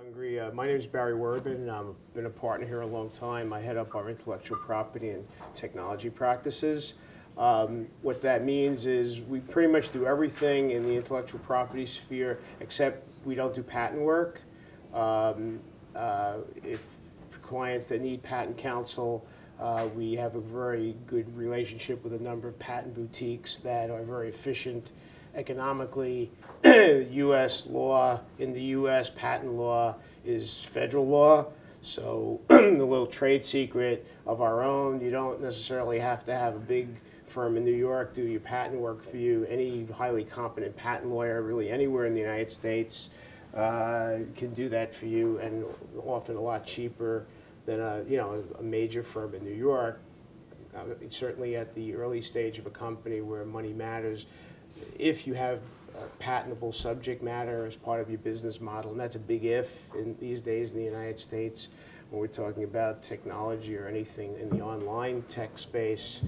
Hungry. My name is Barry Werbin. I've been a partner here a long time. I head up our intellectual property and technology practices. What that means is we pretty much do everything in the intellectual property sphere except we don't do patent work. If clients that need patent counsel, we have a very good relationship with a number of patent boutiques that are very efficient economically. U.S. law, in the U.S. patent law is federal law, so the little trade secret of our own, you don't necessarily have to have a big firm in New York do your patent work for you. Any highly competent patent lawyer really anywhere in the United States can do that for you, and often a lot cheaper than a major firm in New York. Certainly at the early stage of a company where money matters, if you have patentable subject matter as part of your business model, and that's a big if these days in the United States when we're talking about technology or anything in the online tech space,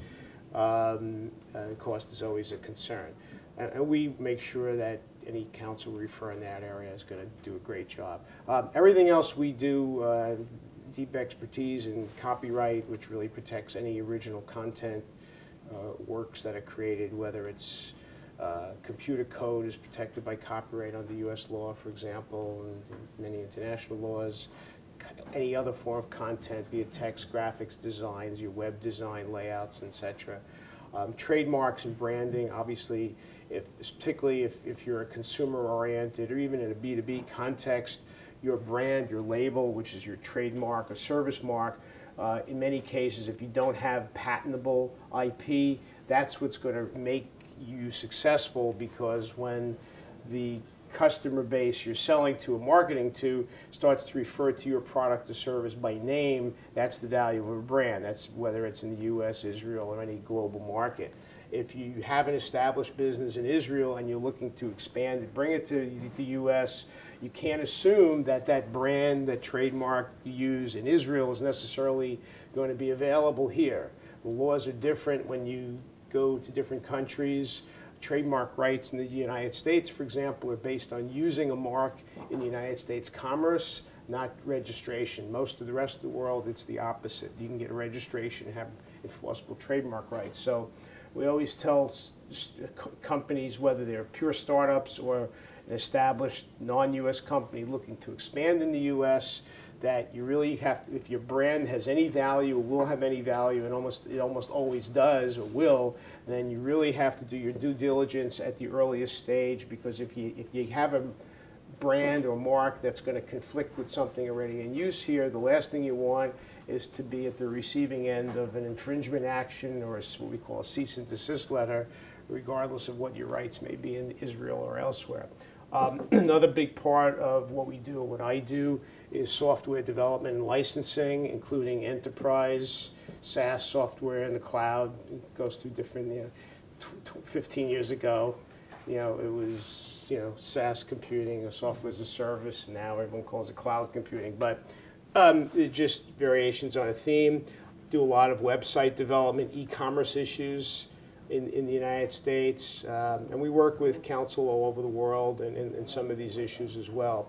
cost is always a concern. And we make sure that any counsel we refer in that area is going to do a great job. Everything else we do, deep expertise in copyright, which really protects any original content, works that are created, whether it's computer code is protected by copyright under U.S. law, for example, and many international laws. Any other form of content, be it text, graphics, designs, your web design, layouts, etc. Trademarks and branding, obviously, particularly if you're a consumer-oriented or even in a B2B context, your brand, your label, which is your trademark or service mark, in many cases, if you don't have patentable IP, that's what's going to make you successful, because when the customer base you're selling to or marketing to starts to refer to your product or service by name, that's the value of a brand. That's whether it's in the U.S., Israel, or any global market. If you have an established business in Israel and you're looking to expand and bring it to the U.S., you can't assume that that brand, that trademark you use in Israel is necessarily going to be available here. The laws are different when you go to different countries. Trademark rights in the United States, for example, are based on using a mark in the United States commerce, not registration. Most of the rest of the world, it's the opposite. You can get a registration and have enforceable trademark rights. So we always tell companies, whether they're pure startups or an established non-U.S. company looking to expand in the U.S., that you really have to, if your brand has any value or will have any value, and it almost always does or will, then you really have to do your due diligence at the earliest stage, because if you have a brand or mark that's going to conflict with something already in use here, the last thing you want is to be at the receiving end of an infringement action or what we call a cease and desist letter, regardless of what your rights may be in Israel or elsewhere. Another big part of what we do, or what I do, is software development and licensing, including enterprise, SaaS software in the cloud. It goes through different, 15 years ago, it was, SaaS computing or software as a service, and now everyone calls it cloud computing. But just variations on a theme. Do a lot of website development, e-commerce issues in the United States, and we work with counsel all over the world in some of these issues as well.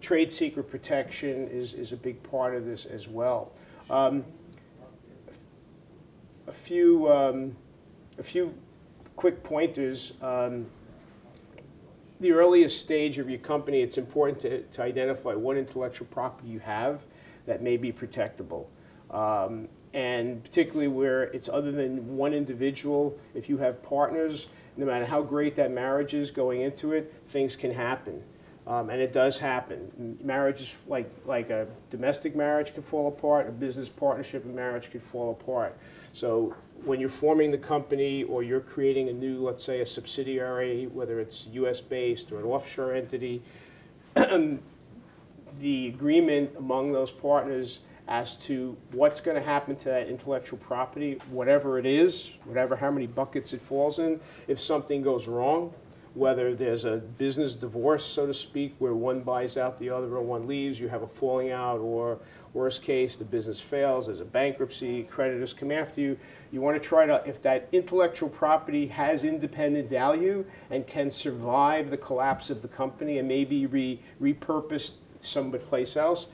Trade secret protection is a big part of this as well. A few quick pointers. The earliest stage of your company, it's important to identify what intellectual property you have that may be protectable. And particularly where it's other than one individual, if you have partners, no matter how great that marriage is going into it, things can happen. And it does happen. Marriage is like a domestic marriage can fall apart, a business partnership and marriage can fall apart. So when you're forming the company or you're creating a new, let's say, a subsidiary, whether it's US-based or an offshore entity, the agreement among those partners as to what's going to happen to that intellectual property, whatever it is, how many buckets it falls in, if something goes wrong, whether there's a business divorce, so to speak, where one buys out the other or one leaves, you have a falling out, or worst case, the business fails, there's a bankruptcy, creditors come after you. You want to try to, if that intellectual property has independent value and can survive the collapse of the company and maybe repurposed someplace else.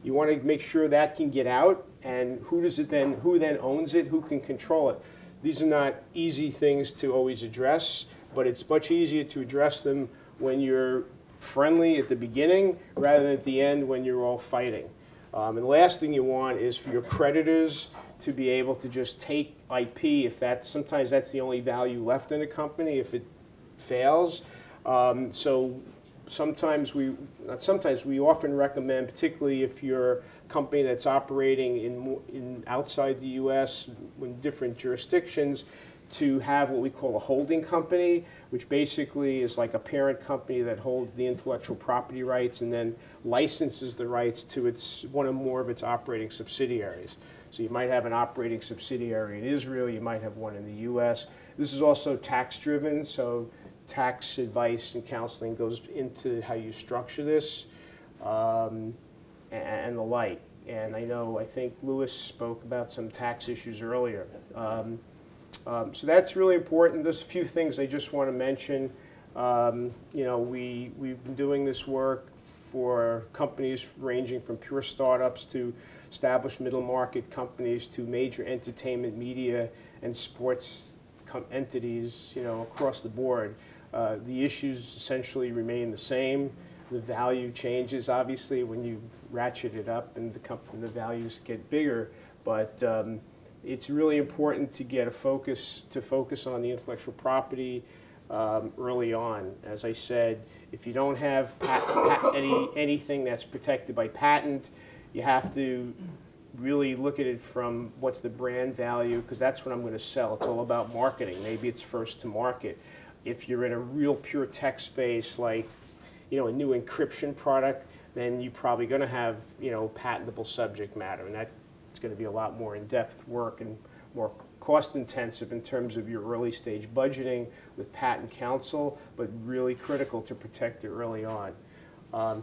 You want to make sure that can get out, and who then owns it, who can control it. These are not easy things to always address, but it's much easier to address them when you're friendly at the beginning rather than at the end when you're all fighting. And the last thing you want is for your creditors to be able to just take IP if sometimes that's the only value left in a company if it fails. So sometimes we often recommend, particularly if you're a company that's operating in outside the U.S. in different jurisdictions, to have what we call a holding company, which basically is like a parent company that holds the intellectual property rights and then licenses the rights to one or more of its operating subsidiaries. So you might have an operating subsidiary in Israel, you might have one in the U.S. This is also tax driven, so tax advice and counseling goes into how you structure this and the like. And I think Louis spoke about some tax issues earlier. So that's really important. There's a few things I just want to mention. We've been doing this work for companies ranging from pure startups to established middle market companies to major entertainment, media, and sports entities, across the board. The issues essentially remain the same. The value changes, obviously, when you ratchet it up and the values get bigger. But it's really important to focus on the intellectual property early on. As I said, if you don't have anything that's protected by patent, you have to really look at it from what's the brand value, because that's what I'm going to sell. It's all about marketing. Maybe it's first to market. If you're in a real pure tech space, like a new encryption product, then you're probably going to have patentable subject matter, and that's going to be a lot more in-depth work and more cost-intensive in terms of your early-stage budgeting with patent counsel, but really critical to protect it early on.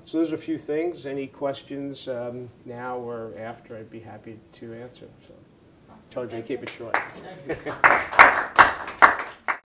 So there's a few things. Any questions now or after, I'd be happy to answer. So, told you to keep it short.